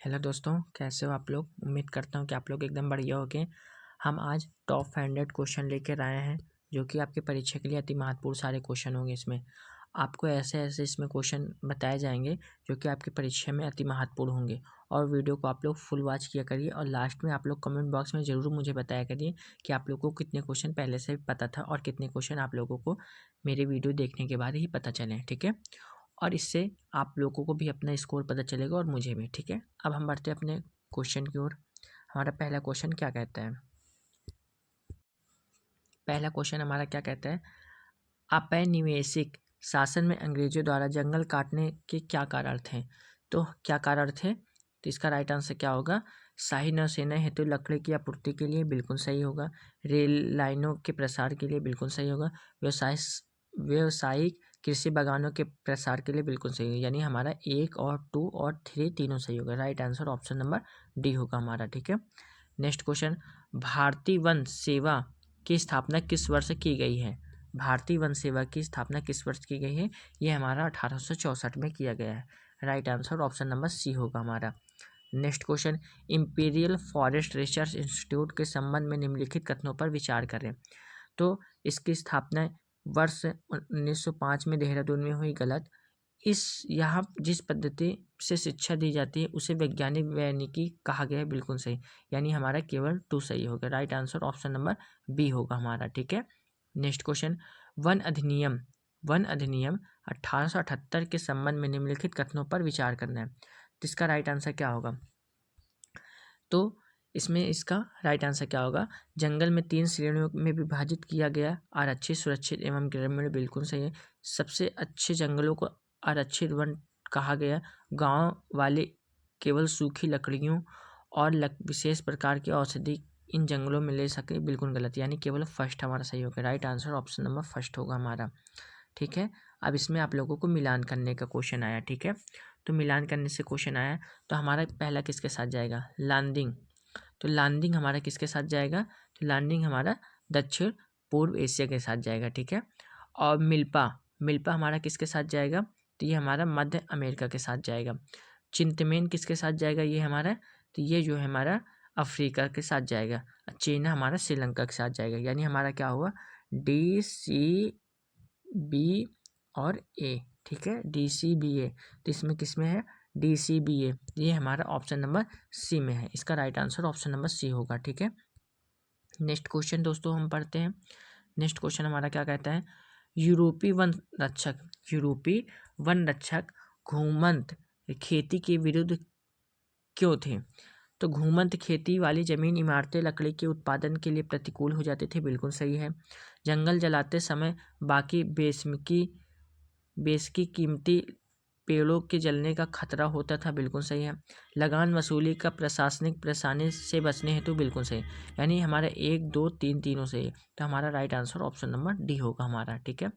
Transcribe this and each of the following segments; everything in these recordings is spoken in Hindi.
हेलो दोस्तों, कैसे हो आप लोग। उम्मीद करता हूँ कि आप लोग एकदम बढ़िया होंगे। हम आज टॉप 100 क्वेश्चन लेकर आए हैं जो कि आपकी परीक्षा के लिए अति महत्वपूर्ण सारे क्वेश्चन होंगे। इसमें आपको ऐसे ऐसे इसमें क्वेश्चन बताए जाएंगे जो कि आपकी परीक्षा में अति महत्वपूर्ण होंगे। और वीडियो को आप लोग फुल वॉच किया करिए और लास्ट में आप लोग कमेंट बॉक्स में ज़रूर मुझे बताया करिए कि आप लोगों को कितने क्वेश्चन पहले से पता था और कितने क्वेश्चन आप लोगों को मेरे वीडियो देखने के बाद ही पता चले। ठीक है, और इससे आप लोगों को भी अपना स्कोर पता चलेगा और मुझे भी। ठीक है, अब हम बढ़ते हैं अपने क्वेश्चन की ओर। हमारा पहला क्वेश्चन क्या कहता है। पहला क्वेश्चन हमारा क्या कहता है, औपनिवेशिक शासन में अंग्रेजों द्वारा जंगल काटने के क्या कारण थे। तो क्या कारण थे, तो इसका राइट आंसर क्या होगा। शाही नौसेना हेतु लकड़ी की आपूर्ति के लिए, बिल्कुल सही होगा। रेल लाइनों के प्रसार के लिए, बिल्कुल सही होगा। व्यावसायिक कृषि बागानों के प्रसार के लिए, बिल्कुल सही होगा। यानी हमारा 1 और 2 और 3 तीनों सही होगा। Right answer option number D होगा हमारा। ठीक है, नेक्स्ट क्वेश्चन, भारतीय वन सेवा की स्थापना किस वर्ष की गई है। भारतीय वन सेवा की स्थापना किस वर्ष की गई है, ये हमारा 1864 में किया गया है। Right answer option number C होगा हमारा। Next question, imperial forest research institute के संबंध में निम्नलिखित कथनों पर विचार करें। तो इसकी स्थापना वर्ष 1905 में देहरादून में हुई, गलत। यहाँ जिस पद्धति से शिक्षा दी जाती है उसे वैज्ञानिक वानिकी कहा गया है, बिल्कुल सही। यानी हमारा केवल 2 सही होगा। Right answer option number B होगा हमारा। ठीक है, नेक्स्ट क्वेश्चन, वन अधिनियम 1878 के संबंध में निम्नलिखित कथनों पर विचार करना है। तो इसका राइट आंसर क्या होगा, तो इसमें इसका राइट आंसर क्या होगा, जंगल में 3 श्रेणियों में विभाजित किया गया, आरक्षित, सुरक्षित एवं ग्रामीण, बिल्कुल सही है। सबसे अच्छे जंगलों को आरक्षित वन कहा गया। गांव वाले केवल सूखी लकड़ियों और विशेष प्रकार की औषधि इन जंगलों में ले सके, बिल्कुल गलत। यानी केवल फर्स्ट हमारा सही होगा। Right answer option number first होगा हमारा। ठीक है, अब इसमें आप लोगों को मिलान करने का क्वेश्चन आया। ठीक है, तो मिलान करने से क्वेश्चन आया, तो हमारा पहला किसके साथ जाएगा, लांदिंग। तो लांदिंग हमारा किसके साथ जाएगा, तो लांदिंग हमारा दक्षिण पूर्व एशिया के साथ जाएगा। ठीक है, और मिल्पा हमारा किसके साथ जाएगा, तो ये हमारा मध्य अमेरिका के साथ जाएगा। चिंतमेन किसके साथ जाएगा, ये हमारा, तो ये जो है हमारा अफ्रीका के साथ जाएगा। चीना हमारा श्रीलंका के साथ जाएगा। यानी हमारा क्या हुआ, डी सी बी और ए। ठीक है, डी सी बी ए, तो इसमें किसमें है, डी सी बी ए, ये हमारा ऑप्शन नंबर सी में है। इसका right answer option number C होगा। ठीक है, नेक्स्ट क्वेश्चन दोस्तों हम पढ़ते हैं। नेक्स्ट क्वेश्चन हमारा क्या कहता है, यूरोपीय वन रक्षक घूमंत खेती के विरुद्ध क्यों थे। तो घूमंत खेती वाली जमीन, इमारतें लकड़ी के उत्पादन के लिए प्रतिकूल हो जाते थे, बिल्कुल सही है। जंगल जलाते समय बाकी बेसकी कीमती पेड़ों के जलने का खतरा होता था, बिल्कुल सही है। लगान वसूली का प्रशासनिक परेशानी से बचने हेतु, बिल्कुल सही। यानी हमारा 1 2 3 तीनों सही है। तो हमारा right answer option number D होगा हमारा। ठीक है,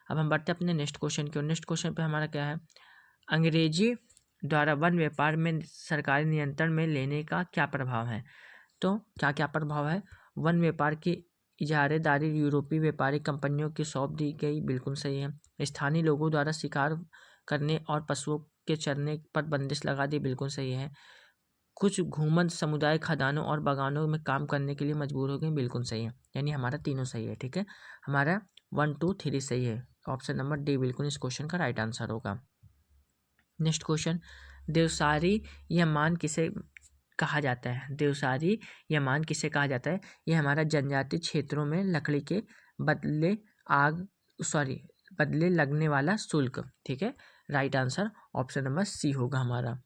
अब हम बढ़ते हैं अपने नेक्स्ट क्वेश्चन की ओर। नेक्स्ट क्वेश्चन पे हमारा क्या है, अंग्रेजी द्वारा वन व्यापार में सरकारी नियंत्रण में लेने का क्या प्रभाव है। तो क्या क्या प्रभाव है, वन व्यापार की इजारेदारी यूरोपीय व्यापारी कंपनियों की सौंप दी गई, बिल्कुल सही है। स्थानीय लोगों द्वारा शिकार करने और पशुओं के चरने पर बंदिश लगा दी, बिल्कुल सही है। कुछ घूमंत समुदाय खदानों और बागानों में काम करने के लिए मजबूर हो गए, बिल्कुल सही है। यानी हमारा तीनों सही है। ठीक है, हमारा 1 2 3 सही है। ऑप्शन नंबर डी बिल्कुल इस क्वेश्चन का राइट आंसर होगा। नेक्स्ट क्वेश्चन, देवसारी या मान किसे कहा जाता है। देवसारी या मान किसे कहा जाता है, ये हमारा जनजातीय क्षेत्रों में लकड़ी के बदले बदले लगने वाला शुल्क। ठीक है, right answer option number C होगा हमारा।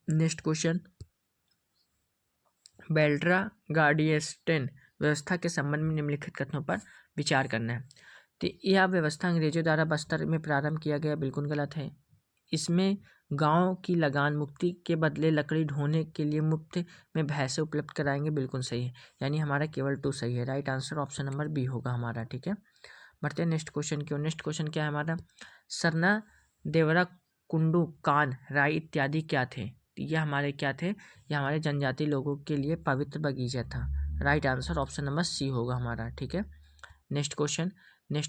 नेक्स्ट क्वेश्चन, बेल्ट्रा गार्डियस्टेन व्यवस्था के संबंध में निम्नलिखित कथनों पर विचार करना है। तो यह व्यवस्था अंग्रेजों द्वारा बस्तर में प्रारंभ किया गया, बिल्कुल गलत है। इसमें गांव की लगान मुक्ति के बदले लकड़ी ढोने के लिए मुफ्त में भैंसे उपलब्ध कराएंगे, बिल्कुल सही है। यानी हमारा केवल 2 सही है। Right answer option number B होगा हमारा। ठीक है, बढ़ते हैं नेक्स्ट क्वेश्चन की ओर। नेक्स्ट क्वेश्चन क्या है हमारा, सरना, देवरा, कुंडू, कान, राई इत्यादि क्या थे। यह हमारे क्या थे, यह हमारे जनजाति लोगों के लिए पवित्र बगीचा था। Right answer option number C होगा हमारा। ठीक है, नेक्स्ट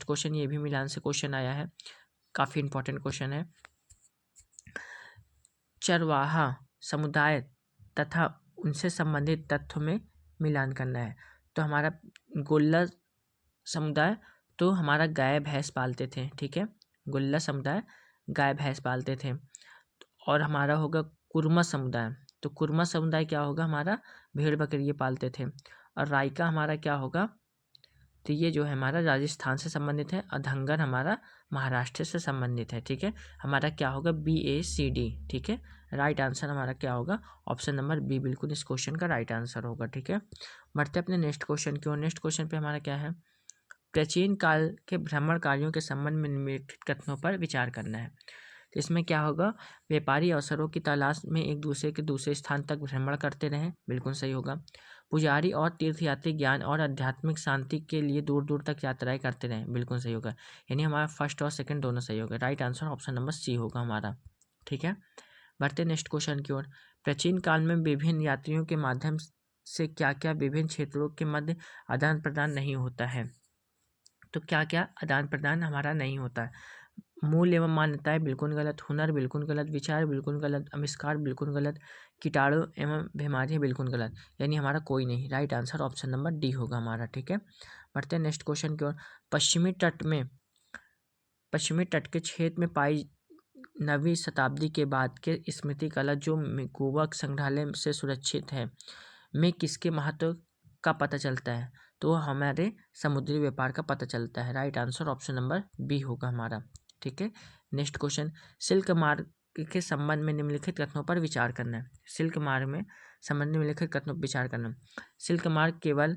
क्वेश्चन ये भी मिलान से क्वेश्चन आया है, काफ़ी इंपॉर्टेंट क्वेश्चन है। चरवाहा समुदाय तथा उनसे संबंधित तथ्यों में मिलान करना है। तो हमारा गोल्ला समुदाय तो हमारा गाय भैंस पालते थे, ठीक है, गोल्ला समुदाय गाय भैंस पालते थे। और हमारा होगा कुर्मा समुदाय, तो कुर्मा समुदाय क्या होगा, हमारा भेड़ बकरी पालते थे। और रायका हमारा क्या होगा, तो ये जो है हमारा राजस्थान से संबंधित है, और धंगर हमारा महाराष्ट्र से संबंधित है, ठीक है। हमारा क्या होगा BACD, ठीक है। राइट आंसर हमारा क्या होगा, ऑप्शन नंबर बी बिल्कुल इस क्वेश्चन का राइट आंसर होगा, ठीक है। बढ़ते अपने नेक्स्ट क्वेश्चन की ओर। नेक्स्ट क्वेश्चन पे हमारा क्या है, प्राचीन काल के भ्रमण कार्यों के संबंध में निम्नलिखित कथनों पर विचार करना है। तो इसमें क्या होगा, व्यापारी अवसरों की तलाश में एक दूसरे के दूसरे स्थान तक भ्रमण करते रहे, बिल्कुल सही होगा। पुजारी और तीर्थयात्री ज्ञान और आध्यात्मिक शांति के लिए दूर दूर तक यात्राएं करते रहे, बिल्कुल सही होगा। यानी हमारा फर्स्ट और सेकंड दोनों सही होगा। Right answer option number C होगा हमारा, ठीक है। बढ़ते नेक्स्ट क्वेश्चन की ओर। प्राचीन काल में विभिन्न यात्रियों के माध्यम से क्या क्या विभिन्न क्षेत्रों के मध्य आदान प्रदान नहीं होता है। तो क्या क्या आदान प्रदान हमारा नहीं होता है, मूल एवं मान्यताएं बिल्कुल गलत, हुनर बिल्कुल गलत, विचार बिल्कुल गलत, आविष्कार बिल्कुल गलत, कीटाणु एवं बीमारियां बिल्कुल गलत, यानी हमारा कोई नहीं। Right answer option number D होगा हमारा, ठीक है। बढ़ते हैं नेक्स्ट क्वेश्चन की ओर। पश्चिमी तट के क्षेत्र में पाई 9वीं शताब्दी के बाद के स्मृति कला जो गोवा संग्रहालय से सुरक्षित है में किसके महत्व का पता चलता है। तो हमारे समुद्री व्यापार का पता चलता है। Right answer option number B होगा हमारा, ठीक है। नेक्स्ट क्वेश्चन, सिल्क मार्ग के संबंध में निम्नलिखित कथनों पर विचार करना है। सिल्क मार्ग में संबंध में निम्नलिखित कथनों पर विचार करना। सिल्क मार्ग केवल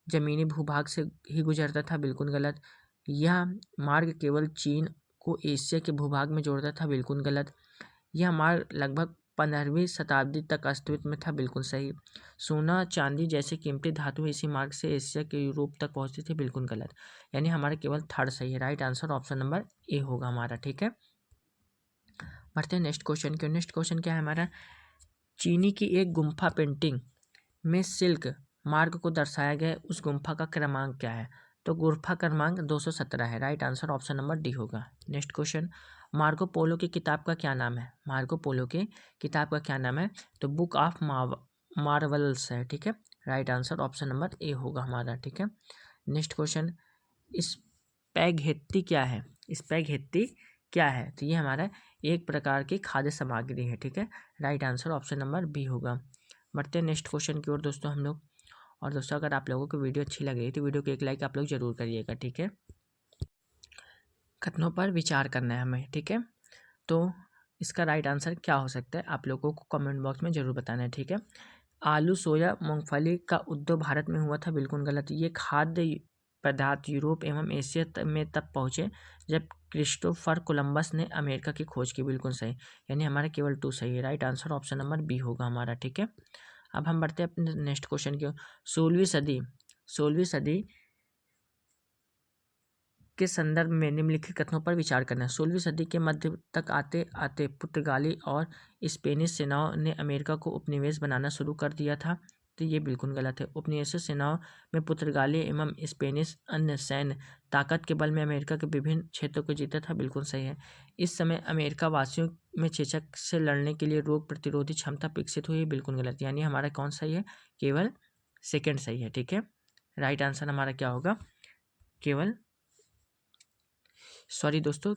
जमीनी भूभाग से ही गुजरता था, बिल्कुल गलत। यह मार्ग केवल चीन को एशिया के भूभाग में जोड़ता था, बिल्कुल गलत। यह मार्ग लगभग 15वीं शताब्दी तक अस्तित्व में था, बिल्कुल सही। सोना चांदी जैसे कीमती धातु इसी मार्ग से एशिया के यूरोप तक पहुंचती थी, बिल्कुल गलत। यानी हमारा केवल थर्ड सही है। Right answer option number A होगा हमारा, ठीक है। बढ़ते हैं नेक्स्ट क्वेश्चन की। नेक्स्ट क्वेश्चन क्या है हमारा, चीनी की एक गुम्फा पेंटिंग में सिल्क मार्ग को दर्शाया गया, उस गुम्फा का क्रमांक क्या है। तो गुम्फा क्रमांक 217 है। Right answer option number D होगा। नेक्स्ट क्वेश्चन, मार्को पोलो की किताब का क्या नाम है। मार्को पोलो की किताब का क्या नाम है, तो बुक ऑफ मार्वल्स है, ठीक है। Right answer option number A होगा हमारा, ठीक है। नेक्स्ट क्वेश्चन, स्पैघेट्टी क्या है। स्पैघेट्टी क्या है, तो ये हमारा एक प्रकार की खाद्य सामग्री है, ठीक है। Right answer option number B होगा। बढ़ते हैं नेक्स्ट क्वेश्चन की ओर दोस्तों हम लोग। और दोस्तों अगर आप लोगों को वीडियो अच्छी लग रही तो वीडियो को एक लाइक आप लोग जरूर करिएगा, ठीक है। कथनों पर विचार करना है हमें, ठीक है। तो इसका राइट आंसर क्या हो सकता है आप लोगों को कमेंट बॉक्स में जरूर बताना है, ठीक है। आलू सोया मूंगफली का उद्भव भारत में हुआ था, बिल्कुल गलत। ये खाद्य पदार्थ यूरोप एवं एशिया में तब पहुँचे जब क्रिस्टोफर कोलंबस ने अमेरिका की खोज की, बिल्कुल सही। यानी हमारा केवल 2 सही है। Right answer option number B होगा हमारा, ठीक है। अब हम बढ़ते हैं अपने नेक्स्ट क्वेश्चन की। 16वीं सदी के संदर्भ में निम्नलिखित कथनों पर विचार करना है। 16वीं सदी के मध्य तक आते आते पुर्तगाली और स्पेनिश सेनाओं ने अमेरिका को उपनिवेश बनाना शुरू कर दिया था, तो ये बिल्कुल गलत है। उपनिवेश सेनाओं में पुर्तगाली एवं स्पेनिश अन्य सैन्य ताकत के बल में अमेरिका के विभिन्न क्षेत्रों को जीता था, बिल्कुल सही है। इस समय अमेरिका वासियों में चेचक से लड़ने के लिए रोग प्रतिरोधी क्षमता विकसित हुई, बिल्कुल गलत। यानी हमारा कौन सही है, केवल सेकेंड सही है, ठीक है। राइट आंसर हमारा क्या होगा, केवल दोस्तों,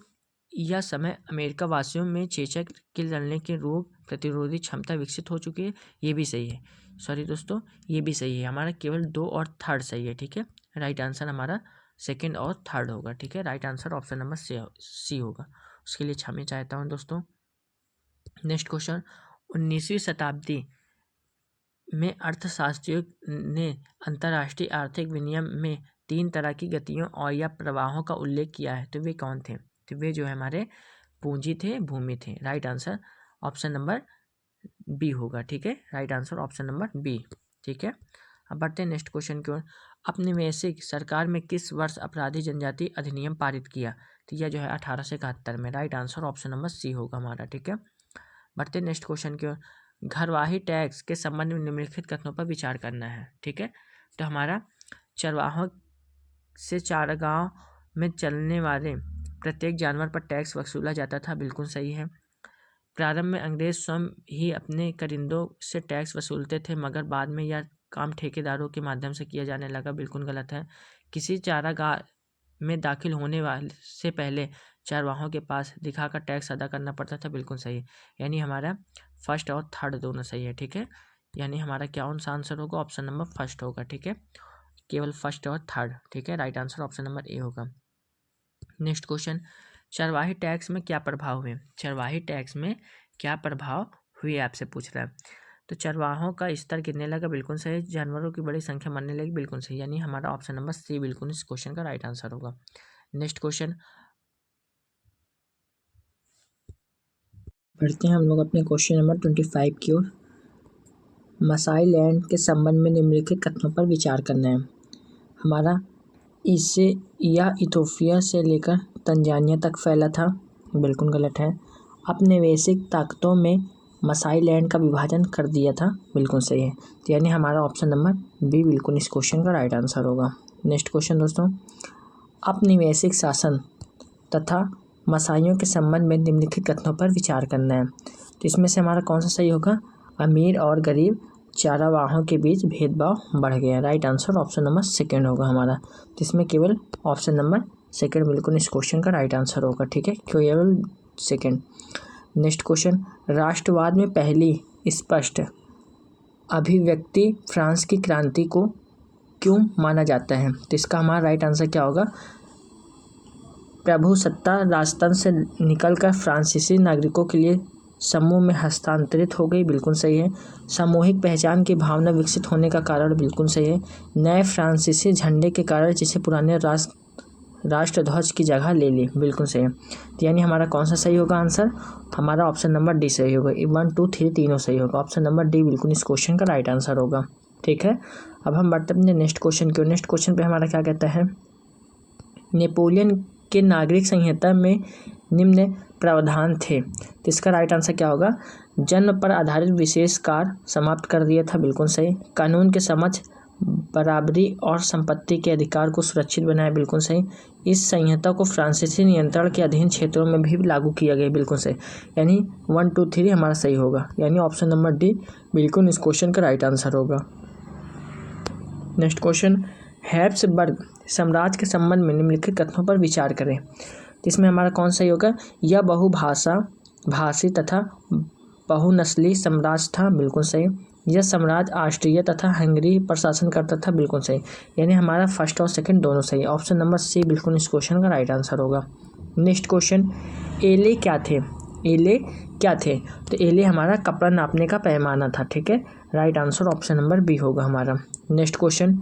यह समय अमेरिका वासियों में चेचक के लड़ने के रोग प्रतिरोधी क्षमता विकसित हो चुकी है, ये भी सही है। दोस्तों, ये भी सही है। हमारा केवल 2 और थर्ड सही है, ठीक है। राइट आंसर हमारा सेकंड और थर्ड होगा, ठीक है। Right answer option number C होगा। उसके लिए क्षमा चाहता हूँ दोस्तों। नेक्स्ट क्वेश्चन, 19वीं शताब्दी में अर्थशास्त्रियों ने अंतर्राष्ट्रीय आर्थिक विनिमय में 3 तरह की गतियों और या प्रवाहों का उल्लेख किया है, तो वे कौन थे। तो वे जो है हमारे पूंजी थे, भूमि थे। Right answer option number B होगा, ठीक है। Right answer option number B, ठीक है। अब बढ़ते हैं नेक्स्ट क्वेश्चन की ओर। औपनिवेशिक सरकार में किस वर्ष अपराधी जनजाति अधिनियम पारित किया, तो यह जो है 1871 में। Right answer option number C होगा हमारा, ठीक है। बढ़ते हैं नेक्स्ट क्वेश्चन की ओर। घरवाही टैक्स के संबंध में निम्नलिखित कथनों पर विचार करना है, ठीक है। तो हमारा चरवाहों से चारागाह में चलने वाले प्रत्येक जानवर पर टैक्स वसूला जाता था, बिल्कुल सही है। प्रारंभ में अंग्रेज स्वयं ही अपने करिंदों से टैक्स वसूलते थे, मगर बाद में यह काम ठेकेदारों के माध्यम से किया जाने लगा। बिल्कुल गलत है। किसी चारागाह में दाखिल होने वाले से पहले चरवाहों के पास दिखाकर टैक्स अदा करना पड़ता था। बिल्कुल सही है, यानी हमारा फर्स्ट और थर्ड दोनों सही है। ठीक है, यानी हमारा क्या आंसर होगा? ऑप्शन नंबर फर्स्ट होगा। ठीक है, केवल फर्स्ट और थर्ड। ठीक है, right answer option number A होगा। नेक्स्ट क्वेश्चन, चरवाही टैक्स में क्या प्रभाव हुए? चरवाही टैक्स में क्या प्रभाव हुए आपसे पूछ रहा है। तो चरवाहों का स्तर गिरने लगा। बिल्कुल सही। जानवरों की बड़ी संख्या मरने लगी। बिल्कुल सही, यानी हमारा ऑप्शन नंबर सी बिल्कुल इस क्वेश्चन का राइट आंसर होगा। नेक्स्ट क्वेश्चन बढ़ते हैं हम लोग अपने क्वेश्चन नंबर 25 की ओर। मसाई लैंड के संबंध में निम्नलिखित कथनों पर विचार करना है। हमारा इससे यह इथोपिया से लेकर तंजानिया तक फैला था। बिल्कुल गलत है। औपनिवेशिक ताकतों में मसाई लैंड का विभाजन कर दिया था। बिल्कुल सही है। तो यानी हमारा ऑप्शन नंबर बी बिल्कुल इस क्वेश्चन का राइट आंसर होगा। नेक्स्ट क्वेश्चन दोस्तों, औपनिवेशिक शासन तथा मसाइयों के संबंध में निम्नलिखित कथनों पर विचार करना है। तो इसमें से हमारा कौन सा सही होगा? अमीर और गरीब चारावाहों के बीच भेदभाव बढ़ गया। Right answer option number second होगा हमारा। तो इसमें केवल ऑप्शन नंबर सेकंड बिल्कुल इस क्वेश्चन का राइट आंसर होगा। ठीक है, केवल सेकंड। नेक्स्ट क्वेश्चन, राष्ट्रवाद में पहली स्पष्ट अभिव्यक्ति फ्रांस की क्रांति को क्यों माना जाता है? तो इसका हमारा राइट आंसर क्या होगा? प्रभुसत्ता राजतंत्र से निकलकर फ्रांसीसी नागरिकों के लिए समूह में हस्तांतरित हो गई। बिल्कुल सही है। सामूहिक पहचान की भावना विकसित होने का कारण। बिल्कुल सही है। नए फ्रांसीसी झंडे के कारण जिसे पुराने राष्ट्रध्वज की जगह ले ली। बिल्कुल सही है। तो यानी हमारा कौन सा सही होगा आंसर? हमारा ऑप्शन नंबर डी सही होगा। 1, 2, 3 तीनों सही होगा। ऑप्शन नंबर डी बिल्कुल इस क्वेश्चन का राइट आंसर होगा। ठीक है, अब हम बढ़ते अपने नेक्स्ट क्वेश्चन की। नेक्स्ट क्वेश्चन पे हमारा क्या कहता है? नेपोलियन के नागरिक संहिता में निम्न प्रावधान थे। तो इसका राइट आंसर क्या होगा? जन्म पर आधारित विशेष कार्य समाप्त कर दिया था। बिल्कुल सही। कानून के समक्ष बराबरी और संपत्ति के अधिकार को सुरक्षित बनाया। बिल्कुल सही। इस संहिता को फ्रांसीसी नियंत्रण के अधीन क्षेत्रों में भी लागू किया गया। बिल्कुल सही, यानी 1, 2, 3 हमारा सही होगा। यानी ऑप्शन नंबर डी बिल्कुल इस क्वेश्चन का राइट आंसर होगा। नेक्स्ट क्वेश्चन, हैब्सबर्ग साम्राज्य के संबंध में निम्नलिखित कथनों पर विचार करें। तो इसमें हमारा कौन सही होगा? यह भाषी तथा बहुनस्ली साम्राज्य था। बिल्कुल सही। यह साम्राज्य ऑस्ट्रिया तथा हंगरी पर शासन करता था। बिल्कुल सही, यानी हमारा फर्स्ट और सेकंड दोनों सही। ऑप्शन नंबर सी बिल्कुल इस क्वेश्चन का राइट आंसर होगा। नेक्स्ट क्वेश्चन, एले क्या थे? एले क्या थे? तो एले हमारा कपड़ा नापने का पैमाना था। ठीक है, right answer option number B होगा हमारा। नेक्स्ट क्वेश्चन,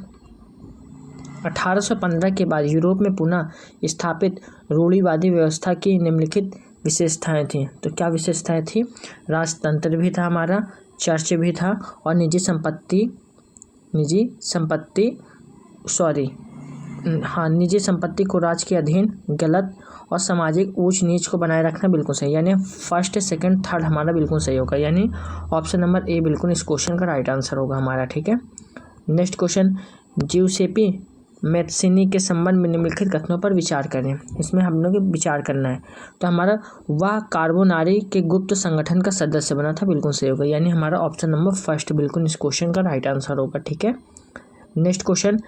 1815 के बाद यूरोप में पुनः स्थापित रूढ़िवादी व्यवस्था की निम्नलिखित विशेषताएं थी। तो क्या विशेषताएं थी? राजतंत्र भी था हमारा, चर्च भी था, और निजी संपत्ति को राज के अधीन, गलत और सामाजिक ऊंच नीच को बनाए रखना। बिल्कुल सही, यानी फर्स्ट, सेकंड, थर्ड हमारा बिल्कुल सही होगा। यानी ऑप्शन नंबर ए बिल्कुल इस क्वेश्चन का राइट आंसर होगा हमारा। ठीक है, नेक्स्ट क्वेश्चन, जिउसेपी मैत्सिनी के संबंध में निम्नलिखित कथनों पर विचार करें। इसमें हम लोग विचार करना है। तो हमारा वह कार्बोनारी के गुप्त संगठन का सदस्य बना था। बिल्कुल सही होगा, यानी हमारा ऑप्शन नंबर फर्स्ट बिल्कुल इस क्वेश्चन का राइट आंसर होगा। ठीक है, नेक्स्ट क्वेश्चन,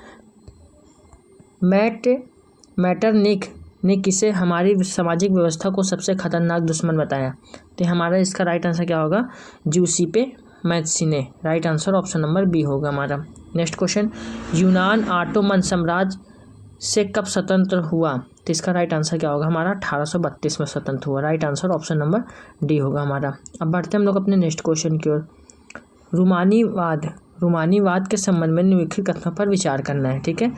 मैटरनिक ने किसे हमारी सामाजिक व्यवस्था को सबसे खतरनाक दुश्मन बताया? तो हमारा इसका राइट आंसर क्या होगा? Giuseppe Mazzini. Right answer option number B होगा हमारा। नेक्स्ट क्वेश्चन, यूनान ऑटोमन साम्राज्य से कब स्वतंत्र हुआ? तो इसका राइट आंसर क्या होगा? हमारा 1832 में स्वतंत्र हुआ। Right answer option number D होगा हमारा। अब बढ़ते हम लोग अपने नेक्स्ट क्वेश्चन की ओर। रूमानीवाद के संबंध में निम्नलिखित कथनों पर विचार करना है। ठीक है,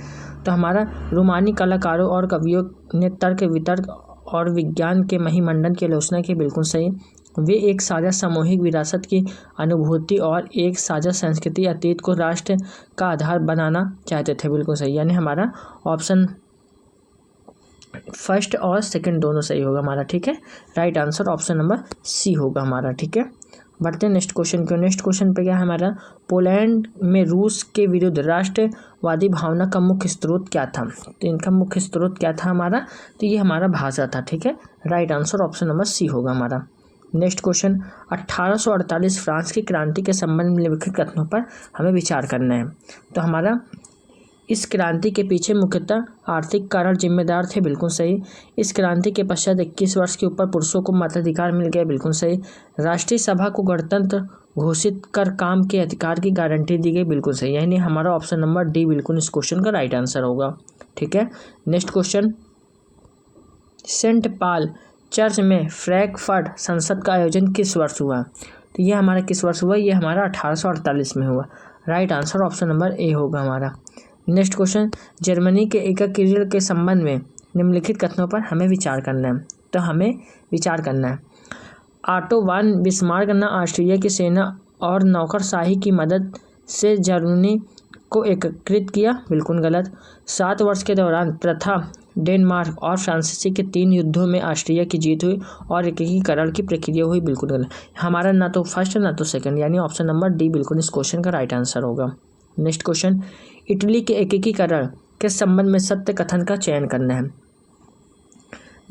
तो हमारा रूमानी कलाकारों और कवियों ने तर्क वितर्क और विज्ञान के महिमंडन की आलोचना की। बिल्कुल सही। वे एक साझा सामूहिक विरासत की अनुभूति और एक साझा संस्कृति अतीत को राष्ट्र का आधार बनाना चाहते थे। बिल्कुल सही, यानी हमारा ऑप्शन फर्स्ट और सेकंड दोनों सही होगा हमारा। ठीक है, right answer option number C होगा हमारा। ठीक है, बढ़ते हैं नेक्स्ट क्वेश्चन को। नेक्स्ट क्वेश्चन पे क्या है हमारा? पोलैंड में रूस के विरुद्ध राष्ट्रवादी भावना का मुख्य स्रोत क्या था? तो इनका मुख्य स्रोत क्या था हमारा? तो ये हमारा भाषा था। ठीक है, right answer option number C होगा हमारा। नेक्स्ट क्वेश्चन 1848 फ्रांस की क्रांति के संबंध में निम्नलिखित कथनों पर हमें विचार करना है। तो हमारा इस क्रांति के पीछे मुख्यतः आर्थिक कारण जिम्मेदार थे, बिल्कुल सही। इस क्रांति के पश्चात 21 वर्ष के ऊपर पुरुषों को मताधिकार मिल गया, बिल्कुल सही। राष्ट्रीय सभा को गणतंत्र घोषित कर काम के अधिकार की गारंटी दी गई, बिल्कुल सही। यानी हमारा ऑप्शन नंबर डी बिल्कुल इस क्वेश्चन का राइट आंसर होगा। ठीक है, next question Saint Paul church में फ्रैंकफर्ट संसद का आयोजन किस वर्ष हुआ? तो ये हमारा किस वर्ष हुआ? ये हमारा 1848 में हुआ। Right answer option number A होगा हमारा। नेक्स्ट क्वेश्चन जर्मनी के एकीकरण के संबंध में निम्नलिखित कथनों पर हमें विचार करना है। तो हमें विचार करना है ऑटो वन बिस्मार्क ने ऑस्ट्रिया की सेना और नौकरशाही की मदद से जर्मनी को एकीकृत किया, बिल्कुल गलत। 7 वर्ष के दौरान प्रथम डेनमार्क और फ्रांसीसी के 3 युद्धों में ऑस्ट्रिया की जीत हुई और एकीकरण की प्रक्रिया हुई, बिल्कुल गलत। हमारा ना तो फर्स्ट ना तो सेकंड, यानी ऑप्शन नंबर डी बिल्कुल इस क्वेश्चन का राइट आंसर होगा। नेक्स्ट क्वेश्चन इटली के एकीकरण के संबंध में सत्य कथन का चयन करना है।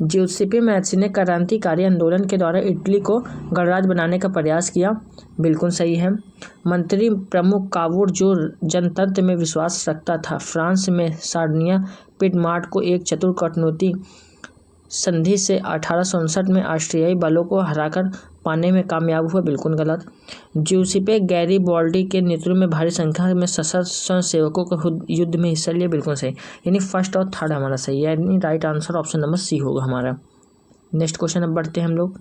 ज्यूसेप्पे मैज़ी ने क्रांतिकारी आंदोलन के द्वारा इटली को गणराज्य बनाने का प्रयास किया, बिल्कुल सही है। मंत्री प्रमुख कावूर जो जनतंत्र में विश्वास रखता था, फ्रांस में सार्डिनिया पिडमार्ट को एक चतुर कूटनीति संधि से 1859 में ऑस्ट्रियाई बलों को हराकर पाने में कामयाब हुआ, बिल्कुल गलत। ज्यूसेप्पे गैरिबाल्डी के नेतृत्व में भारी संख्या में सशस्त्र स्वयंसेवकों को युद्ध में हिस्सा लिया, बिल्कुल सही। यानी फर्स्ट और थर्ड हमारा सही है, यानी right answer option number C होगा हमारा। नेक्स्ट क्वेश्चन अब बढ़ते हैं हम लोग।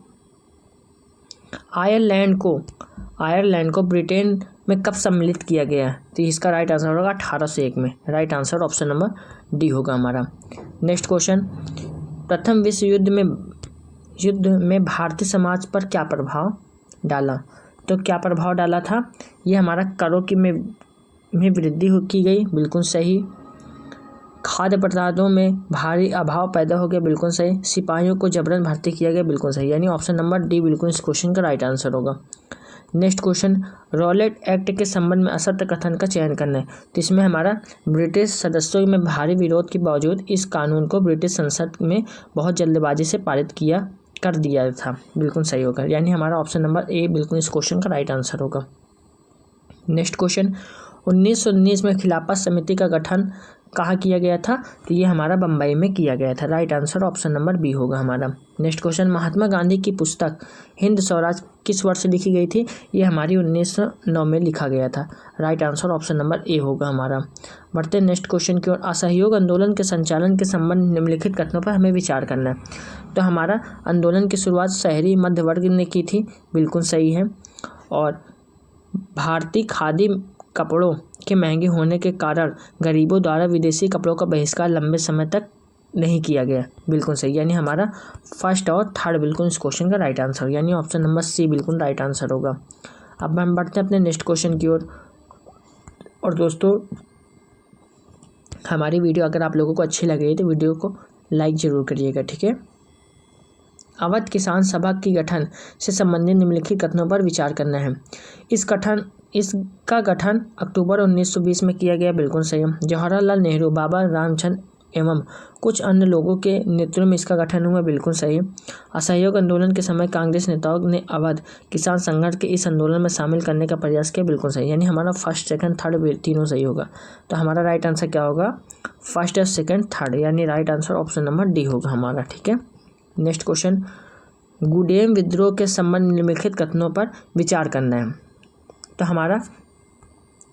आयरलैंड को ब्रिटेन में कब सम्मिलित किया गया? तो इसका राइट आंसर होगा 1801 में। Right answer option number D होगा हमारा। नेक्स्ट क्वेश्चन प्रथम विश्व युद्ध में भारतीय समाज पर क्या प्रभाव डाला? तो क्या प्रभाव डाला था? ये हमारा करों की में वृद्धि की गई, बिल्कुल सही। खाद्य पदार्थों में भारी अभाव पैदा हो गया, बिल्कुल सही। सिपाहियों को जबरन भर्ती किया गया, बिल्कुल सही। यानी ऑप्शन नंबर डी बिल्कुल इस क्वेश्चन का राइट आंसर होगा। नेक्स्ट क्वेश्चन रॉलेट एक्ट के संबंध में असत्य कथन का चयन करना है। तो इसमें हमारा ब्रिटिश सदस्यों में भारी विरोध के बावजूद इस कानून को ब्रिटिश संसद में बहुत जल्दबाजी से पारित कर दिया था, बिल्कुल सही होगा। यानी हमारा ऑप्शन नंबर ए बिल्कुल इस क्वेश्चन का राइट आंसर होगा। नेक्स्ट क्वेश्चन 1919 में खिलाफत समिति का गठन कहाँ किया गया था? तो ये हमारा बम्बई में किया गया था। Right answer option number B होगा हमारा। नेक्स्ट क्वेश्चन महात्मा गांधी की पुस्तक हिंद स्वराज किस वर्ष लिखी गई थी? ये हमारी 1909 में लिखा गया था। Right answer option number A होगा हमारा। बढ़ते हैं नेक्स्ट क्वेश्चन की ओर। असहयोग आंदोलन के संचालन के संबंध निम्नलिखित कथनों पर हमें विचार करना है। तो हमारा आंदोलन की शुरुआत शहरी मध्य वर्ग ने की थी, बिल्कुल सही है। और भारतीय खादी कपड़ों के महंगे होने के कारण गरीबों द्वारा विदेशी कपड़ों का बहिष्कार लंबे समय तक नहीं किया गया, बिल्कुल सही। यानी हमारा फर्स्ट और थर्ड बिल्कुल इस क्वेश्चन का राइट आंसर, यानी ऑप्शन नंबर सी बिल्कुल राइट आंसर होगा। अब हम बढ़ते हैं अपने नेक्स्ट क्वेश्चन की ओर। और दोस्तों हमारी वीडियो अगर आप लोगों को अच्छी लगे तो वीडियो को लाइक ज़रूर करिएगा, ठीक है। अवध किसान सभा की गठन से संबंधित निम्नलिखित कथनों पर विचार करना है। इसका गठन अक्टूबर 1920 में किया गया, बिल्कुल सही। जवाहरलाल नेहरू, बाबा रामचंद्र एवं कुछ अन्य लोगों के नेतृत्व में इसका गठन हुआ, बिल्कुल सही। असहयोग आंदोलन के समय कांग्रेस नेताओं ने अवध किसान संघर्ष के इस आंदोलन में शामिल करने का प्रयास किया, बिल्कुल सही। यानी हमारा फर्स्ट सेकंड थर्ड तीनों सही होगा। तो हमारा राइट आंसर क्या होगा? फर्स्ट सेकंड थर्ड, यानी right answer option number D होगा हमारा, ठीक है। नेक्स्ट क्वेश्चन गुडेम विद्रोह के संबंध में निम्नलिखित कथनों पर विचार करना है। तो हमारा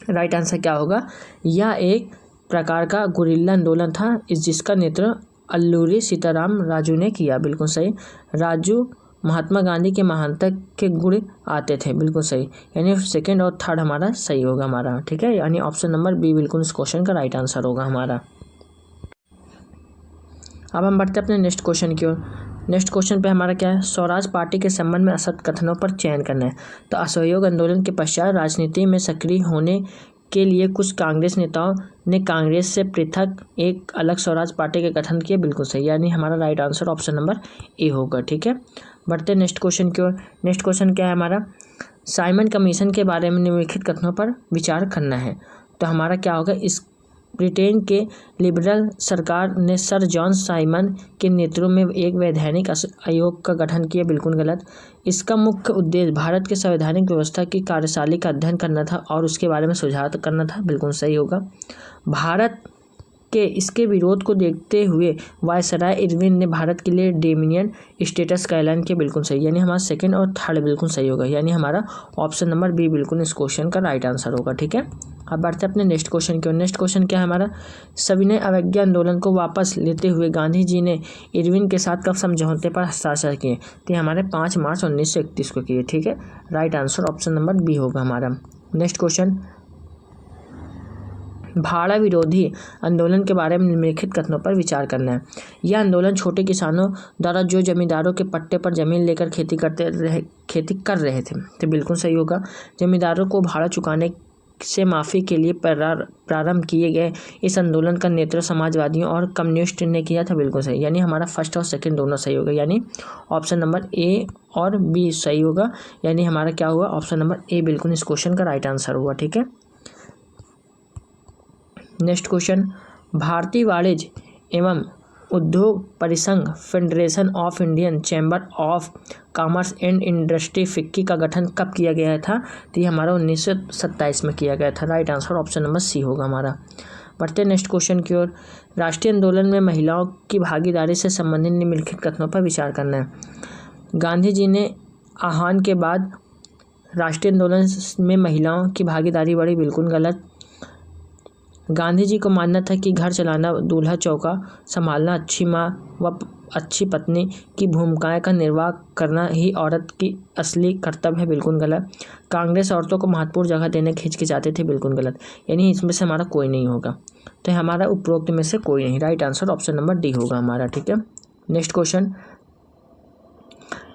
राइट आंसर क्या होगा? यह एक प्रकार का गुरिल्ला आंदोलन था जिसका नेतृत्व अल्लूरी सीताराम राजू ने किया, बिल्कुल सही। राजू महात्मा गांधी के महानता के गुण आते थे, बिल्कुल सही। यानी सेकंड और थर्ड हमारा सही होगा हमारा, ठीक है। यानी ऑप्शन नंबर बी बिल्कुल इस क्वेश्चन का राइट आंसर होगा हमारा। अब हम बढ़ते हैं अपने नेक्स्ट क्वेश्चन की ओर। नेक्स्ट क्वेश्चन पे हमारा क्या है? स्वराज पार्टी के संबंध में असत्य कथनों पर चयन करना है। तो असहयोग आंदोलन के पश्चात राजनीति में सक्रिय होने के लिए कुछ कांग्रेस नेताओं ने कांग्रेस से पृथक एक अलग स्वराज पार्टी का गठन किया, बिल्कुल सही। यानी हमारा right answer option number A होगा, ठीक है। बढ़ते नेक्स्ट क्वेश्चन की ओर। नेक्स्ट क्वेश्चन क्या है हमारा? साइमन कमीशन के बारे में निम्नलिखित कथनों पर विचार करना है। तो हमारा क्या होगा? ब्रिटेन के लिबरल सरकार ने सर जॉन साइमन के नेतृत्व में एक वैधानिक आयोग का गठन किया, बिल्कुल गलत। इसका मुख्य उद्देश्य भारत के संवैधानिक व्यवस्था की कार्यशैली का अध्ययन करना था और उसके बारे में सुझाव करना था, बिल्कुल सही होगा। भारत के इसके विरोध को देखते हुए वायसराय इरविन ने भारत के लिए डोमिनियन स्टेटस का ऐलान किया, बिल्कुल सही। यानी हमारा सेकंड और थर्ड बिल्कुल सही होगा, यानी हमारा ऑप्शन नंबर बी बिल्कुल इस क्वेश्चन का राइट आंसर होगा, ठीक है। अब बढ़ते हैं अपने नेक्स्ट क्वेश्चन की ओर। नेक्स्ट क्वेश्चन क्या है हमारा, सविनय अवज्ञा आंदोलन को वापस लेते हुए गांधी जी ने इरविन के साथ कब समझौते पर हस्ताक्षर किए? तो हमारे 5 मार्च 1931 को किए, ठीक है। Right answer option number B होगा हमारा। नेक्स्ट क्वेश्चन, भाड़ा विरोधी आंदोलन के बारे में निम्नलिखित कथनों पर विचार करना है। यह आंदोलन छोटे किसानों द्वारा जो जमींदारों के पट्टे पर जमीन लेकर खेती कर रहे थे, तो बिल्कुल सही होगा। जमींदारों को भाड़ा चुकाने से माफ़ी के लिए प्रारंभ किए गए इस आंदोलन का नेतृत्व समाजवादियों और कम्युनिस्ट ने किया था, बिल्कुल सही। यानी हमारा फर्स्ट और सेकंड दोनों सही होगा, यानी ऑप्शन नंबर ए और बी सही होगा। यानी हमारा क्या हुआ, ऑप्शन नंबर ए बिल्कुल इस क्वेश्चन का राइट आंसर हुआ, ठीक है। नेक्स्ट क्वेश्चन, भारतीय वाणिज्य एवं उद्योग परिसंघ federation of Indian chamber of commerce and industry FICCI का गठन कब किया गया था? तो ये हमारा 1927 में किया गया था। Right answer option number C होगा हमारा। बढ़ते नेक्स्ट क्वेश्चन की ओर। राष्ट्रीय आंदोलन में महिलाओं की भागीदारी से संबंधित निम्नलिखित कथनों पर विचार करना है। गांधी जी ने आह्वान के बाद राष्ट्रीय आंदोलन में महिलाओं की भागीदारी बढ़ी, बिल्कुल गलत। गांधी जी को मानना था कि घर चलाना, दूल्हा चौका संभालना, अच्छी माँ व अच्छी पत्नी की भूमिकाएं का निर्वाह करना ही औरत की असली कर्तव्य है, बिल्कुल गलत। कांग्रेस औरतों को महत्वपूर्ण जगह देने के हिचकिचाते थे, बिल्कुल गलत। यानी इसमें से हमारा कोई नहीं होगा, तो हमारा उपरोक्त में से कोई नहीं। Right answer option number D होगा हमारा, ठीक है। नेक्स्ट क्वेश्चन,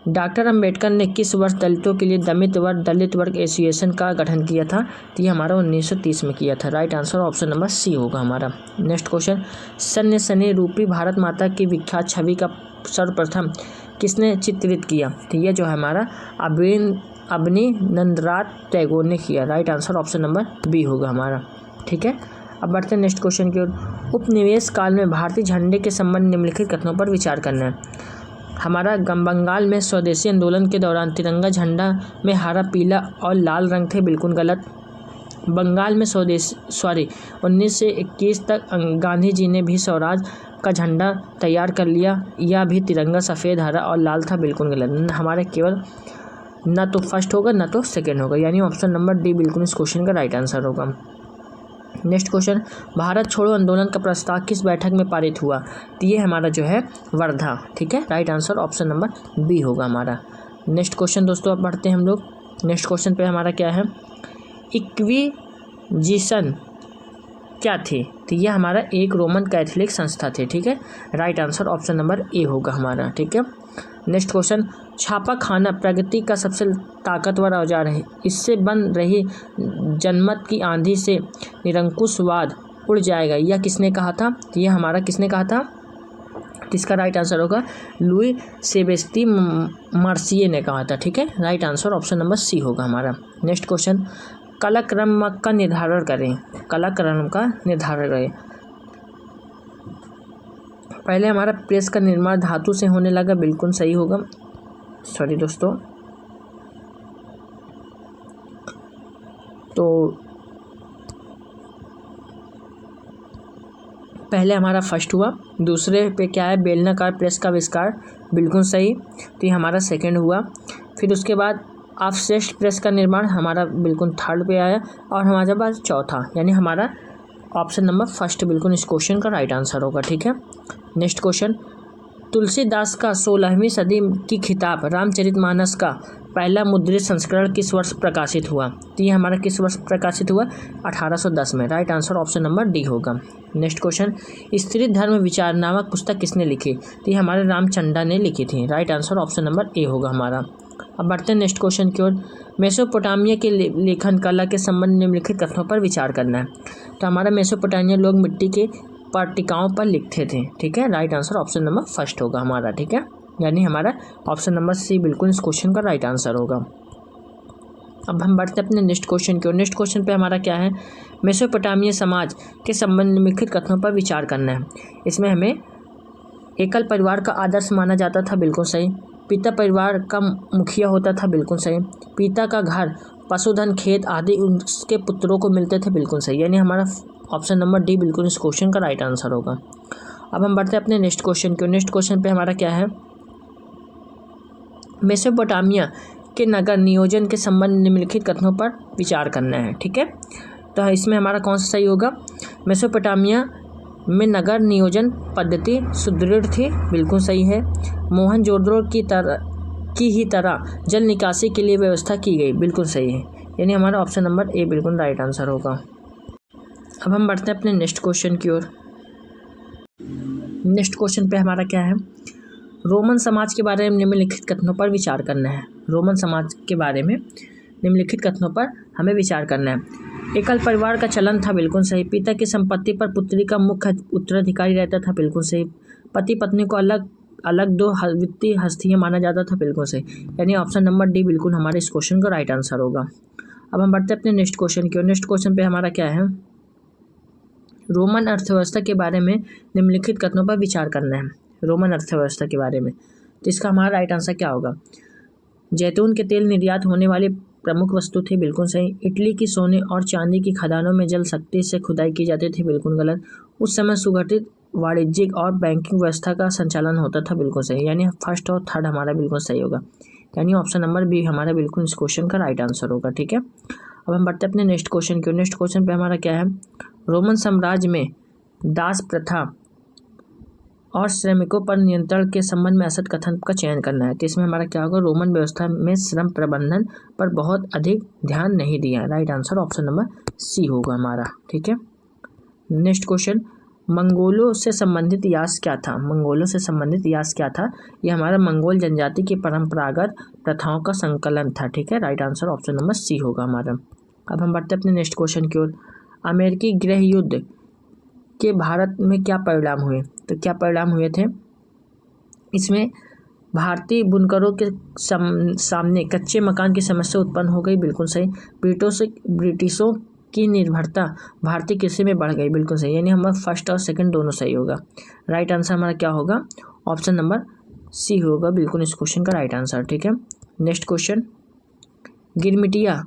डॉक्टर अंबेडकर ने किस वर्ष दलितों के लिए दलित वर्ग एसोसिएशन का गठन किया था? तो ये हमारा 1930 में किया था। Right answer option number C होगा हमारा। नेक्स्ट क्वेश्चन, सन्य सनी रूपी भारत माता की विख्यात छवि का सर्वप्रथम किसने चित्रित किया? तो यह जो है हमारा अवनींद्रनाथ टैगोर ने किया। Right answer option number B होगा हमारा, ठीक है। अब बढ़ते हैं नेक्स्ट क्वेश्चन की ओर। उपनिवेश काल में भारतीय झंडे के संबंध निम्नलिखित कथनों पर विचार करना है। हमारा बंगाल में स्वदेशी आंदोलन के दौरान तिरंगा झंडा में हरा, पीला और लाल रंग थे, बिल्कुल गलत। बंगाल में 1921 तक गांधी जी ने भी स्वराज का झंडा तैयार कर लिया, यह भी तिरंगा सफ़ेद, हरा और लाल था, बिल्कुल गलत। हमारे केवल ना तो फर्स्ट होगा ना तो सेकेंड होगा, यानी ऑप्शन नंबर डी बिल्कुल इस क्वेश्चन का राइट आंसर होगा। नेक्स्ट क्वेश्चन, भारत छोड़ो आंदोलन का प्रस्ताव किस बैठक में पारित हुआ? तो ये हमारा जो है वर्धा, ठीक है। Right answer option number B होगा हमारा। नेक्स्ट क्वेश्चन दोस्तों अब बढ़ते हैं हम लोग। नेक्स्ट क्वेश्चन पे हमारा क्या है, इक्विजिशन क्या थी? तो ये हमारा एक रोमन कैथोलिक संस्था थे, ठीक है। Right answer option number A होगा हमारा, ठीक है। नेक्स्ट क्वेश्चन, छापा खाना प्रगति का सबसे ताकतवर औजार है, इससे बन रही जनमत की आंधी से निरंकुशवाद उड़ जाएगा, यह किसने कहा था? तो यह हमारा किसने कहा था? किसका राइट आंसर होगा? लुई सेबेस्टियन मार्सिये ने कहा था, ठीक है। Right answer option number C होगा हमारा। नेक्स्ट क्वेश्चन, कालक्रम का निर्धारण करें। कालक्रम का निर्धारण करें। पहले हमारा प्रेस का निर्माण धातु से होने लगा, बिल्कुल सही होगा। सॉरी दोस्तों, तो पहले हमारा फर्स्ट हुआ। दूसरे पे क्या है, बेलनाकार प्रेस का आविष्कार, बिल्कुल सही। तो ये हमारा सेकंड हुआ। फिर उसके बाद ऑफसेट प्रेस का निर्माण हमारा बिल्कुल थर्ड पे आया, और हमारे पास चौथा, यानी हमारा ऑप्शन नंबर फर्स्ट बिल्कुल इस क्वेश्चन का राइट आंसर होगा, ठीक है। नेक्स्ट क्वेश्चन, तुलसीदास का 16वीं सदी की किताब रामचरितमानस का पहला मुद्रित संस्करण किस वर्ष प्रकाशित हुआ? तो ये हमारा किस वर्ष प्रकाशित हुआ? 1810 में। Right answer option number D होगा। नेक्स्ट क्वेश्चन, स्त्री धर्म विचार नामक पुस्तक किसने लिखी? तो ये हमारे रामचंद्र ने लिखी थी। Right answer option number A होगा हमारा। अब बढ़ते हैं नेक्स्ट क्वेश्चन की ओर। मेसोपोटामिया के लेखन कला के संबंध निम्नलिखित कथनों पर विचार करना है। तो हमारा मेसोपोटामिया लोग मिट्टी के पट्टिकाओं पर लिखते थे, ठीक है। Right answer option number first होगा हमारा, ठीक है। यानी हमारा ऑप्शन नंबर सी बिल्कुल इस क्वेश्चन का राइट आंसर होगा। अब हम बढ़ते हैं अपने नेक्स्ट क्वेश्चन की ओर। नेक्स्ट क्वेश्चन पे हमारा क्या है, मेसोपोटामिया समाज के संबंध निम्नलिखित कथनों पर विचार करना है। इसमें हमें एकल परिवार का आदर्श माना जाता था, बिल्कुल सही। पिता परिवार का मुखिया होता था, बिल्कुल सही। पिता का घर, पशुधन, खेत आदि उसके पुत्रों को मिलते थे, बिल्कुल सही। यानी हमारा ऑप्शन नंबर डी बिल्कुल इस क्वेश्चन का राइट आंसर होगा। अब हम बढ़ते हैं अपने नेक्स्ट क्वेश्चन की ओर। नेक्स्ट क्वेश्चन पे हमारा क्या है, मेसोपोटामिया के नगर नियोजन के संबंध निम्नलिखित कथनों पर विचार करना है, ठीक है। तो इसमें हमारा कौन सा सही होगा, मेसोपोटामिया में नगर नियोजन पद्धति सुदृढ़ थी, बिल्कुल सही है। मोहनजोदड़ो की ही तरह जल निकासी के लिए व्यवस्था की गई, बिल्कुल सही है। यानी हमारा ऑप्शन नंबर ए बिल्कुल राइट आंसर होगा। अब हम बढ़ते हैं अपने नेक्स्ट क्वेश्चन की ओर। नेक्स्ट क्वेश्चन पे हमारा क्या है, रोमन समाज के बारे में निम्नलिखित कथनों पर विचार करना है। रोमन समाज के बारे में निम्नलिखित कथनों पर हमें विचार करना है। एकल परिवार का चलन था, बिल्कुल सही। पिता की संपत्ति पर पुत्री का मुख्य उत्तराधिकारी रहता था, बिल्कुल सही। पति पत्नी को अलग अलग दो वित्तीय हस्तियां माना जाता था, बिल्कुल सही। यानी ऑप्शन नंबर डी बिल्कुल हमारे इस क्वेश्चन का राइट आंसर होगा। अब हम बढ़ते हैं अपने नेक्स्ट क्वेश्चन की ओर। नेक्स्ट क्वेश्चन पे हमारा क्या है, रोमन अर्थव्यवस्था के बारे में निम्नलिखित कथनों पर विचार करना है। रोमन अर्थव्यवस्था के बारे में, तो इसका हमारा राइट आंसर क्या होगा, जैतून के तेल निर्यात होने वाली प्रमुख वस्तु थी, बिल्कुल सही। इटली की सोने और चांदी की खदानों में जल शक्ति से खुदाई की जाती थी, बिल्कुल गलत। उस समय सुगठित वाणिज्यिक और बैंकिंग व्यवस्था का संचालन होता था, बिल्कुल सही। यानी फर्स्ट और थर्ड हमारा बिल्कुल सही होगा। यानी ऑप्शन नंबर बी हमारा बिल्कुल इस क्वेश्चन का राइट आंसर होगा, ठीक है। अब हम बढ़ते हैं अपने नेक्स्ट क्वेश्चन की ओर। नेक्स्ट क्वेश्चन पे हमारा क्या है, रोमन साम्राज्य में दास प्रथा और श्रमिकों पर नियंत्रण के संबंध में असत कथन का चयन करना है। तो इसमें हमारा क्या होगा, रोमन व्यवस्था में श्रम प्रबंधन पर बहुत अधिक ध्यान नहीं दिया। Right answer option number C होगा हमारा, ठीक है। नेक्स्ट क्वेश्चन, मंगोलों से संबंधित यास क्या था। मंगोलों से संबंधित यास क्या था, ये हमारा मंगोल जनजाति की परंपरागत प्रथाओं का संकलन था, ठीक है। Right answer option number C होगा हमारा। अब हम बढ़ते हैं अपने नेक्स्ट क्वेश्चन की ओर। अमेरिकी गृह युद्ध के भारत में क्या परिणाम हुए, तो क्या परिणाम हुए थे, इसमें भारतीय बुनकरों के सामने कच्चे मकान की समस्या उत्पन्न हो गई, बिल्कुल सही। ब्रिटिशों की निर्भरता भारतीय कृषि में बढ़ गई, बिल्कुल सही। यानी हमारा फर्स्ट और सेकंड दोनों सही होगा। राइट आंसर हमारा क्या होगा, ऑप्शन नंबर सी होगा बिल्कुल इस क्वेश्चन का राइट आंसर, ठीक है। नेक्स्ट क्वेश्चन, गिरमिटिया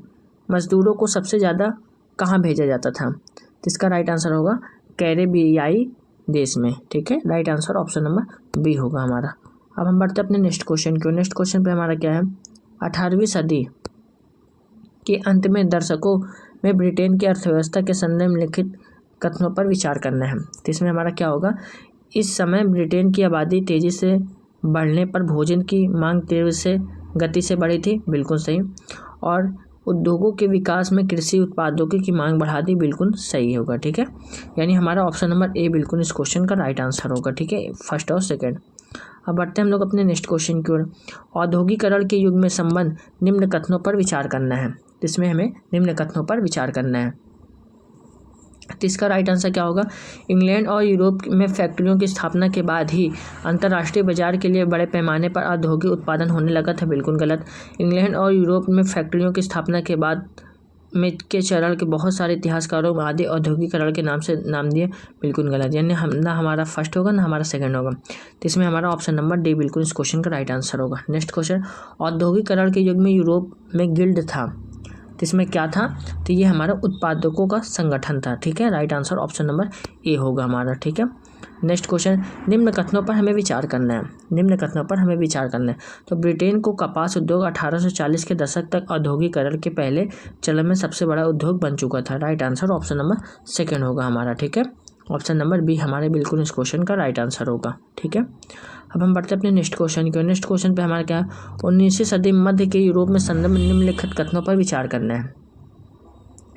मजदूरों को सबसे ज़्यादा कहाँ भेजा जाता था, तो इसका राइट आंसर होगा कैरेबियाई देश में, ठीक है। Right answer option number B होगा हमारा। अब हम बढ़ते हैं अपने नेक्स्ट क्वेश्चन की ओर। नेक्स्ट क्वेश्चन पे हमारा क्या है, 18वीं सदी के अंत में दर्शकों में ब्रिटेन की अर्थव्यवस्था के संदर्भ में लिखित कथनों पर विचार करना है। तो इसमें हमारा क्या होगा, इस समय ब्रिटेन की आबादी तेज़ी से बढ़ने पर भोजन की मांग तीव्र गति से बढ़ी थी, बिल्कुल सही। और उद्योगों के विकास में कृषि उत्पादों की मांग बढ़ा दी, बिल्कुल सही होगा, ठीक है। यानी हमारा ऑप्शन नंबर ए बिल्कुल इस क्वेश्चन का राइट आंसर होगा, ठीक है, फर्स्ट और सेकंड। अब बढ़ते हैं हम लोग अपने नेक्स्ट क्वेश्चन की ओर। औद्योगिकरण के युग में संबंध निम्न कथनों पर विचार करना है। इसमें हमें निम्न कथनों पर विचार करना है, तो इसका राइट आंसर क्या होगा, इंग्लैंड और यूरोप में फैक्ट्रियों की स्थापना के बाद ही अंतर्राष्ट्रीय बाजार के लिए बड़े पैमाने पर औद्योगिक उत्पादन होने लगा था, बिल्कुल गलत। इंग्लैंड और यूरोप में फैक्ट्रियों की स्थापना के बाद में के चरण के बहुत सारे इतिहासकारों आदि औद्योगिकरण के नाम से नाम दिए, बिल्कुल गलत। यानी ना हमारा फर्स्ट होगा ना हमारा सेकंड होगा, तो इसमें हमारा ऑप्शन नंबर डी बिल्कुल इस क्वेश्चन का राइट आंसर होगा। नेक्स्ट क्वेश्चन, औद्योगिकरण के युग में यूरोप में गिल्ड था, तो इसमें क्या था, तो ये हमारा उत्पादकों का संगठन था, ठीक है। Right answer option number A होगा हमारा, ठीक है। नेक्स्ट क्वेश्चन, निम्न कथनों पर हमें विचार करना है। निम्न कथनों पर हमें विचार करना है, तो ब्रिटेन को कपास उद्योग 1840 के दशक तक औद्योगिकरण के पहले चलन में सबसे बड़ा उद्योग बन चुका था। Right answer option number second होगा हमारा, ठीक है। ऑप्शन नंबर बी हमारे बिल्कुल इस क्वेश्चन का राइट आंसर होगा, ठीक है। अब हम बढ़ते हैं अपने नेक्स्ट क्वेश्चन की। नेक्स्ट क्वेश्चन पे हमारा क्या है, 19वीं सदी मध्य के यूरोप में संदर्भ निम्नलिखित कथनों पर विचार करना है।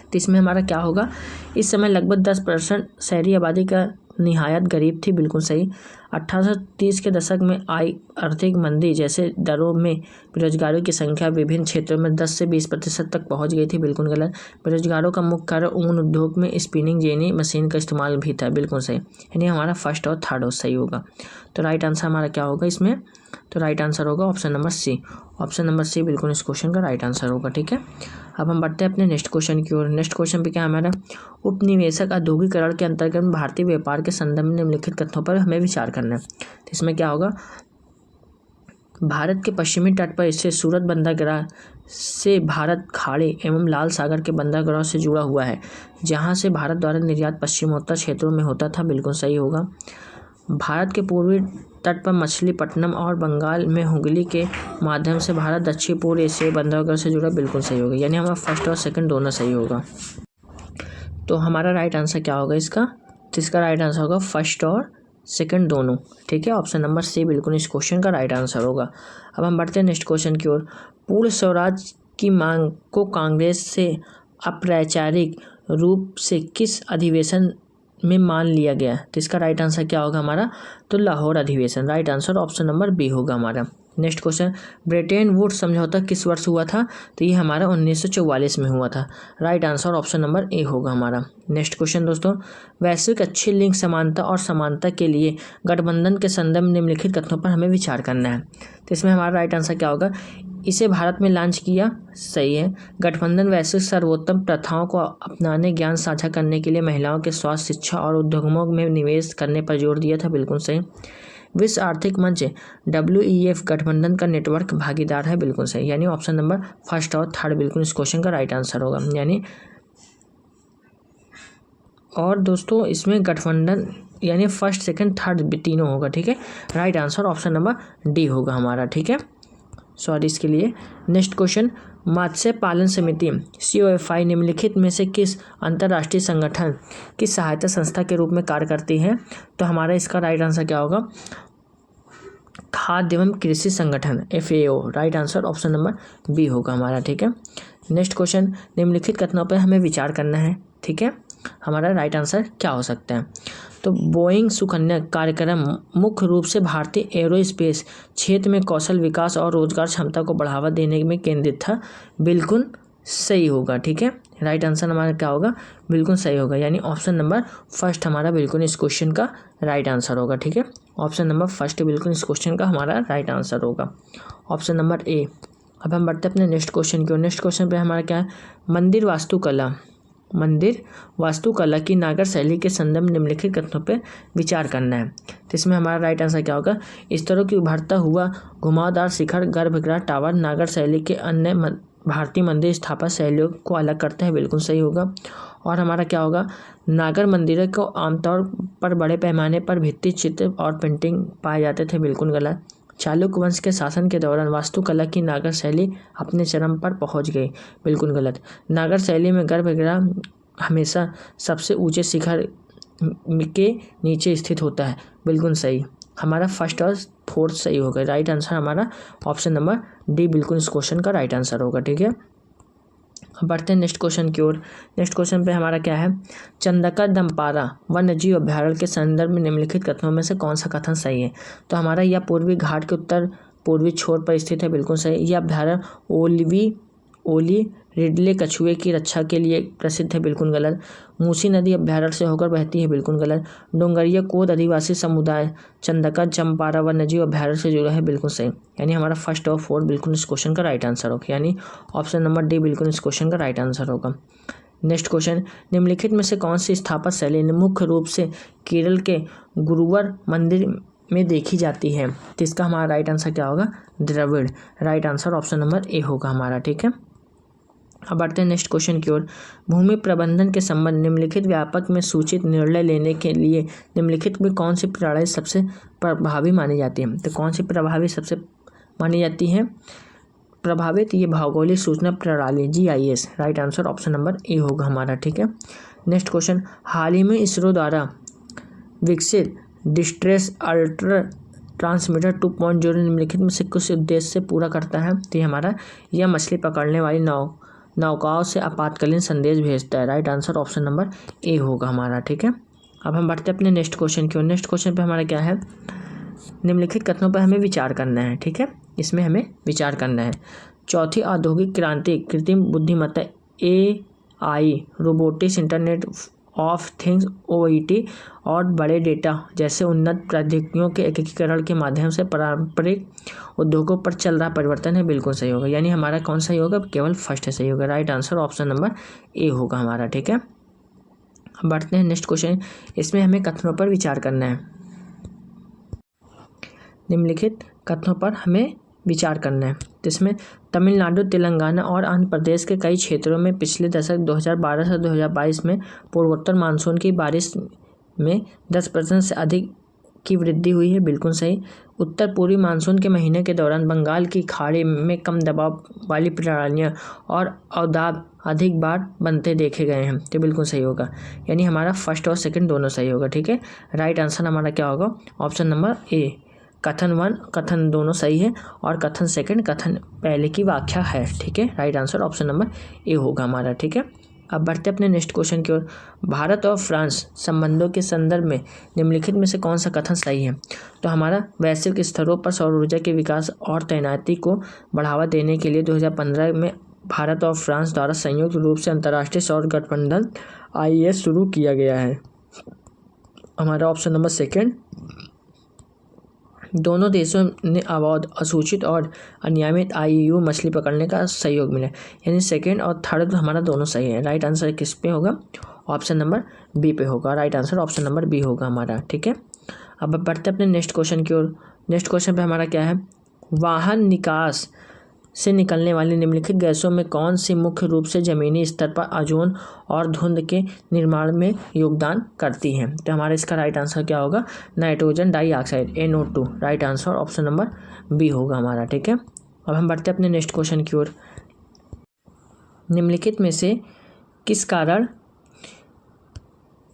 तो इसमें हमारा क्या होगा, इस समय लगभग 10% शहरी आबादी का निहायत गरीब थी, बिल्कुल सही। 1830 के दशक में आई आर्थिक मंदी जैसे दरों में बेरोजगारों की संख्या विभिन्न क्षेत्रों में 10 से 20% तक पहुंच गई थी, बिल्कुल गलत। बेरोजगारों का मुख्य कारण ऊन उद्योग में स्पिनिंग जेनी मशीन का इस्तेमाल भी था, बिल्कुल सही। यानी हमारा फर्स्ट और थर्ड सही होगा। तो राइट आंसर हमारा क्या होगा इसमें, तो राइट आंसर होगा option number C. Option number C बिल्कुल इस क्वेश्चन का राइट आंसर होगा, ठीक है। अब हम बढ़ते हैं अपने नेक्स्ट क्वेश्चन की ओर। नेक्स्ट क्वेश्चन पे क्या हमारा, उपनिवेशक औद्योगिकरण के अंतर्गत भारतीय व्यापार के संदर्भ में निम्नलिखित कथनों पर हमें विचार करना है। तो इसमें क्या होगा, भारत के पश्चिमी तट पर स्थित सूरत बंदरगाह से भारत खाड़ी एवं लाल सागर के बंदरगाहों से जुड़ा हुआ है, जहां से भारत द्वारा निर्यात पश्चिमोत्तर क्षेत्रों में होता था, बिल्कुल सही होगा। भारत के पूर्वी तट पर मछलीपट्टनम और बंगाल में हुगली के माध्यम से भारत दक्षिण पूर्व एशियाई बंदरगाह से जुड़ा, बिल्कुल सही होगा। यानी हमारा फर्स्ट और सेकंड दोनों सही होगा। तो हमारा राइट आंसर क्या होगा इसका, तो इसका राइट आंसर होगा फर्स्ट और सेकंड दोनों, ठीक है। ऑप्शन नंबर सी बिल्कुल इस क्वेश्चन का राइट आंसर होगा। अब हम बढ़ते हैं नेक्स्ट क्वेश्चन की ओर। पूर्ण स्वराज की मांग को कांग्रेस से अपैचारिक रूप से किस अधिवेशन में मान लिया गया, तो इसका राइट आंसर क्या होगा हमारा, तो लाहौर अधिवेशन। Right answer option number B होगा हमारा। नेक्स्ट क्वेश्चन, ब्रेटन वुड्स समझौता किस वर्ष हुआ था, तो ये हमारा 1944 में हुआ था। Right answer option number A होगा हमारा। नेक्स्ट क्वेश्चन दोस्तों, वैश्विक अच्छी लिंग समानता और समानता के लिए गठबंधन के संदर्भ में निम्नलिखित कथनों पर हमें विचार करना है। तो इसमें हमारा राइट आंसर क्या होगा, इसे भारत में लॉन्च किया, सही है। गठबंधन वैश्विक सर्वोत्तम प्रथाओं को अपनाने, ज्ञान साझा करने के लिए महिलाओं के स्वास्थ्य, शिक्षा और उद्योगों में निवेश करने पर जोर दिया था, बिल्कुल सही। विश्व आर्थिक मंच WEF गठबंधन का नेटवर्क भागीदार है, बिल्कुल सही। यानी ऑप्शन नंबर फर्स्ट और थर्ड बिल्कुल इस क्वेश्चन का राइट आंसर होगा। यानी और दोस्तों इसमें गठबंधन यानी फर्स्ट सेकंड थर्ड तीनों होगा, ठीक है। Right answer option number D होगा हमारा, ठीक है। सॉरी इसके लिए। नेक्स्ट क्वेश्चन, मत्स्य पालन समिति COFI निम्नलिखित में से किस अंतर्राष्ट्रीय संगठन की सहायता संस्था के रूप में कार्य करती है, तो हमारा इसका राइट आंसर क्या होगा, खाद्य एवं कृषि संगठन FAO। Right answer option number B होगा हमारा, ठीक है। नेक्स्ट क्वेश्चन, निम्नलिखित कथनों पर हमें विचार करना है, ठीक है। हमारा राइट आंसर क्या हो सकता है, तो बोइंग सुकन्या कार्यक्रम मुख्य रूप से भारतीय एरोस्पेस क्षेत्र में कौशल विकास और रोजगार क्षमता को बढ़ावा देने में केंद्रित था, बिल्कुल सही होगा, ठीक है। राइट आंसर हमारा क्या होगा, बिल्कुल सही होगा। यानी ऑप्शन नंबर फर्स्ट हमारा बिल्कुल इस क्वेश्चन का राइट आंसर होगा, ठीक है। ऑप्शन नंबर फर्स्ट बिल्कुल इस क्वेश्चन का हमारा राइट आंसर होगा, ऑप्शन नंबर ए। अब हम बढ़ते हैं अपने नेक्स्ट क्वेश्चन की ओर। नेक्स्ट क्वेश्चन पे हमारा क्या है, मंदिर वास्तुकला की नागर शैली के संदर्भ में निम्नलिखित कथनों पर विचार करना है। तो इसमें हमारा राइट आंसर क्या होगा, इस तरह की उभरता हुआ घुमावदार शिखर, गर्भगृह, टावर नागर शैली के अन्य भारतीय मंदिर स्थापना शैलियों को अलग करते हैं, बिल्कुल सही होगा। और हमारा क्या होगा, नागर मंदिरों को आमतौर पर बड़े पैमाने पर भित्ति चित्र और पेंटिंग पाए जाते थे, बिल्कुल गलत। चालुक्य वंश के शासन के दौरान वास्तुकला की नागर शैली अपने चरम पर पहुंच गई, बिल्कुल गलत। नागर शैली में गर्भगृह हमेशा सबसे ऊंचे शिखर के नीचे स्थित होता है, बिल्कुल सही। हमारा फर्स्ट और फोर्थ सही होगा। राइट आंसर हमारा ऑप्शन नंबर डी बिल्कुल इस क्वेश्चन का राइट आंसर होगा, ठीक है। अब बढ़ते हैं नेक्स्ट क्वेश्चन की ओर। नेक्स्ट क्वेश्चन पे हमारा क्या है, चंदका दमपारा वन्यजीव अभ्यारण्य के संदर्भ में निम्नलिखित कथनों में से कौन सा कथन सही है, तो हमारा यह पूर्वी घाट के उत्तर पूर्वी छोर पर स्थित है, बिल्कुल सही। यह अभ्यारण्य ओली रिडले कछुए की रक्षा के लिए प्रसिद्ध है, बिल्कुल गलत। मूसी नदी अभ्यारण्य से होकर बहती है, बिल्कुल गलत। डोंगरिया कोद आदिवासी समुदाय चंदका चंपारा वन्यजीव अभ्यारण्य से जुड़ा है, बिल्कुल सही। यानी हमारा फर्स्ट और फोर्थ बिल्कुल इस क्वेश्चन का राइट आंसर होगा, यानी ऑप्शन नंबर डी बिल्कुल इस क्वेश्चन का राइट आंसर होगा। नेक्स्ट क्वेश्चन, निम्नलिखित में से कौन सी स्थापना शैली मुख्य रूप से केरल के गुरुवर मंदिर में देखी जाती है, तो इसका हमारा राइट आंसर क्या होगा, Dravid. Right answer option number A होगा हमारा, ठीक है। अब बढ़ते हैं नेक्स्ट क्वेश्चन की ओर। भूमि प्रबंधन के संबंध निम्नलिखित व्यापक में सूचित निर्णय लेने के लिए निम्नलिखित में कौन सी प्रणाली सबसे प्रभावी मानी जाती है, तो कौन सी प्रभावी सबसे मानी जाती है प्रभावित, ये भौगोलिक सूचना प्रणाली GIS। Right answer option number A होगा हमारा, ठीक है। नेक्स्ट क्वेश्चन, हाल ही में इसरो द्वारा विकसित डिस्ट्रेस अल्ट्रा ट्रांसमीटर 2.0 निम्नलिखित में से किस उद्देश्य से पूरा करता है, तो ये हमारा यह मछली पकड़ने वाली नौकाओं से आपातकालीन संदेश भेजता है। Right answer option number A होगा हमारा, ठीक है। अब हम बढ़ते हैं अपने नेक्स्ट क्वेश्चन की ओर। नेक्स्ट क्वेश्चन पे हमारा क्या है, निम्नलिखित कथनों पर हमें विचार करना है, ठीक है। इसमें हमें विचार करना है, चौथी औद्योगिक क्रांति कृत्रिम बुद्धिमत्ता AI robotics internet of things OIT और बड़े डेटा जैसे उन्नत प्रौद्योगिकियों के एकीकरण के माध्यम से पारंपरिक उद्योगों पर चल रहा परिवर्तन है, बिल्कुल सही होगा। यानी हमारा कौन सही होगा, केवल फर्स्ट है सही होगा। Right answer option number A होगा हमारा। ठीक है, बढ़ते हैं नेक्स्ट क्वेश्चन। इसमें हमें कथनों पर विचार करना है। निम्नलिखित कथनों पर हमें विचार करना है, जिसमें तमिलनाडु, तेलंगाना और आंध्र प्रदेश के कई क्षेत्रों में पिछले दशक 2012 से 2022 में पूर्वोत्तर मानसून की बारिश में 10% से अधिक की वृद्धि हुई है, बिल्कुल सही। उत्तर पूर्वी मानसून के महीने के दौरान बंगाल की खाड़ी में कम दबाव वाली प्रणालियाँ और अवदाब अधिक बार बनते देखे गए हैं, तो बिल्कुल सही होगा। यानी हमारा फर्स्ट और सेकंड दोनों सही होगा। ठीक है, राइट आंसर हमारा क्या होगा, ऑप्शन नंबर ए। कथन 1 कथन दोनों सही है और कथन सेकंड कथन पहले की व्याख्या है। ठीक है, right answer option number A होगा हमारा। ठीक है, अब बढ़ते अपने नेक्स्ट क्वेश्चन की ओर। भारत और फ्रांस संबंधों के संदर्भ में निम्नलिखित में से कौन सा कथन सही है। तो हमारा वैश्विक स्तरों पर सौर ऊर्जा के विकास और तैनाती को बढ़ावा देने के लिए 2015 में भारत और फ्रांस द्वारा संयुक्त रूप से अंतर्राष्ट्रीय सौर गठबंधन IES शुरू किया गया है। हमारा ऑप्शन नंबर सेकंड। दोनों देशों ने अवैध, असूचित और अनियमित IUU मछली पकड़ने का सहयोग मिला, यानी सेकंड और थर्ड हमारा दोनों सही है। राइट आंसर किस पे होगा, ऑप्शन नंबर बी पे होगा। Right answer option number B होगा हमारा। ठीक है, अब बढ़ते अपने नेक्स्ट क्वेश्चन की ओर। नेक्स्ट क्वेश्चन पे हमारा क्या है, वाहन निकास से निकलने वाली निम्नलिखित गैसों में कौन सी मुख्य रूप से जमीनी स्तर पर ओजोन और धुंध के निर्माण में योगदान करती हैं। तो हमारा इसका राइट आंसर क्या होगा, nitrogen dioxide NO2। Right answer option number B होगा हमारा। ठीक है, अब हम बढ़ते अपने नेक्स्ट क्वेश्चन की ओर। निम्नलिखित में से किस कारण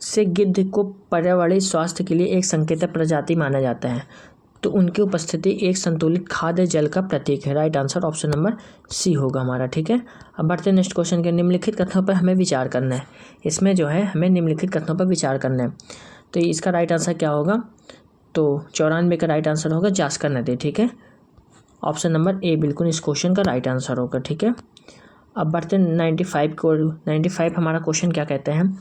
से गिद्ध को पर्यावरणीय स्वास्थ्य के लिए एक संकेतक प्रजाति माना जाता है। तो उनकी उपस्थिति एक संतुलित खाद्य जल का प्रतीक है। Right answer option number C होगा हमारा। ठीक है, अब बढ़ते नेक्स्ट क्वेश्चन के। निम्नलिखित कथनों पर हमें विचार करना है। इसमें जो है हमें निम्नलिखित कथनों पर विचार करना है। तो इसका राइट आंसर क्या होगा, तो 94 का राइट आंसर होगा जास्कर नदी। ठीक है, ऑप्शन नंबर ए बिल्कुल इस क्वेश्चन का राइट आंसर होगा। ठीक है, अब बढ़ते 95 को। 95 हमारा क्वेश्चन क्या कहते हैं,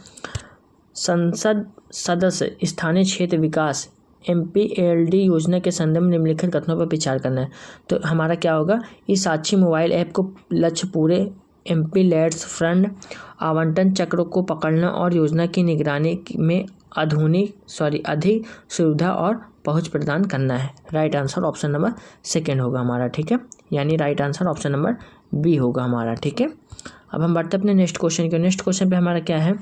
संसद सदस्य स्थानीय क्षेत्र विकास MPLD योजना के संदर्भ में निम्नलिखित कथनों पर विचार करना है। तो हमारा क्या होगा, इस साक्षी मोबाइल ऐप को लक्ष्य पूरे MPLADS फंड आवंटन चक्र को पकड़ना और योजना की निगरानी में अधिक सुविधा और पहुंच प्रदान करना है। Right answer option number second होगा हमारा। ठीक है, यानी right answer option number B होगा हमारा। ठीक है, अब हम बढ़ते अपने नेक्स्ट क्वेश्चन के। नेक्स्ट क्वेश्चन पे हमारा क्या है,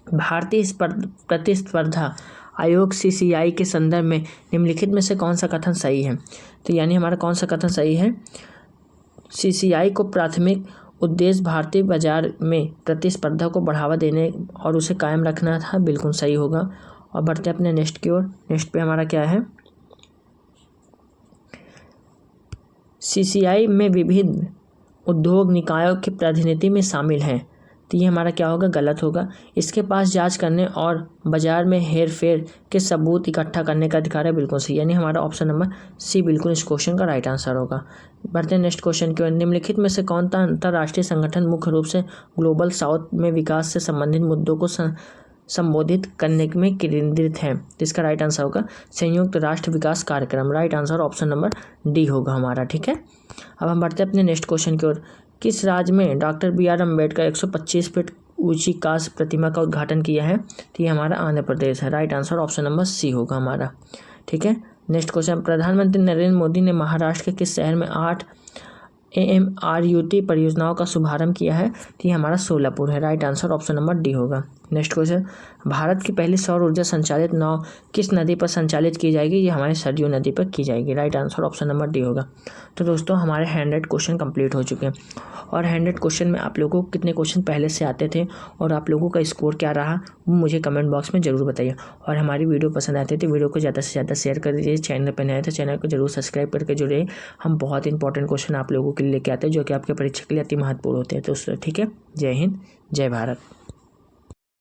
भारतीय प्रतिस्पर्धा आयोग CCI के संदर्भ में निम्नलिखित में से कौन सा कथन सही है। तो यानी हमारा कौन सा कथन सही है, CCI को प्राथमिक उद्देश्य भारतीय बाजार में प्रतिस्पर्धा को बढ़ावा देने और उसे कायम रखना था, बिल्कुल सही होगा। और बढ़ते अपने नेक्स्ट की ओर। नेक्स्ट पे हमारा क्या है, CCI में विभिन्न उद्योग निकायों के प्रतिनिधि में शामिल हैं। तो ये हमारा क्या होगा, गलत होगा। इसके पास जांच करने और बाजार में हेरफेर के सबूत इकट्ठा करने का अधिकार है, बिल्कुल सही। यानी हमारा ऑप्शन नंबर सी बिल्कुल इस क्वेश्चन का राइट आंसर होगा। बढ़ते हैं नेक्स्ट क्वेश्चन की ओर। निम्नलिखित में से कौन सा अंतर्राष्ट्रीय संगठन मुख्य रूप से ग्लोबल साउथ में विकास से संबंधित मुद्दों को संबोधित करने में केंद्रित है। जिसका राइट आंसर होगा संयुक्त राष्ट्र विकास कार्यक्रम। Right answer option number D होगा हमारा। ठीक है, अब हम बढ़ते हैं अपने नेक्स्ट क्वेश्चन की ओर। किस राज्य में डॉक्टर BR अम्बेडकर 125 फीट ऊंची कांस्य प्रतिमा का उद्घाटन किया है। तो ये हमारा आंध्र प्रदेश है। Right answer option number C होगा हमारा। ठीक है, नेक्स्ट क्वेश्चन। प्रधानमंत्री नरेंद्र मोदी ने महाराष्ट्र के किस शहर में 8 AMRUT परियोजनाओं का शुभारंभ किया है। तो ये हमारा सोलापुर है। Right answer option number D होगा। Next question. भारत की पहली सौर ऊर्जा संचालित नाव किस नदी पर संचालित की जाएगी। ये हमारे सरयू नदी पर की जाएगी। Right answer option number D होगा। तो दोस्तों हमारे 100 क्वेश्चन कंप्लीट हो चुके हैं और 100 क्वेश्चन में आप लोगों को कितने क्वेश्चन पहले से आते थे और आप लोगों का स्कोर क्या रहा वो मुझे कमेंट बॉक्स में ज़रूर बताइए। और हमारी वीडियो पसंद आती है तो वीडियो को ज़्यादा से ज़्यादा शेयर कर दीजिए। चैनल पर नए हैं तो चैनल को जरूर सब्सक्राइब करके जुड़िए। हम बहुत इंपॉर्टेंट क्वेश्चन आप लोगों के लिए लेके आते हैं जो कि आपके परीक्षा के लिए अति महत्वपूर्ण होते हैं। तो ठीक है, जय हिंद, जय भारत।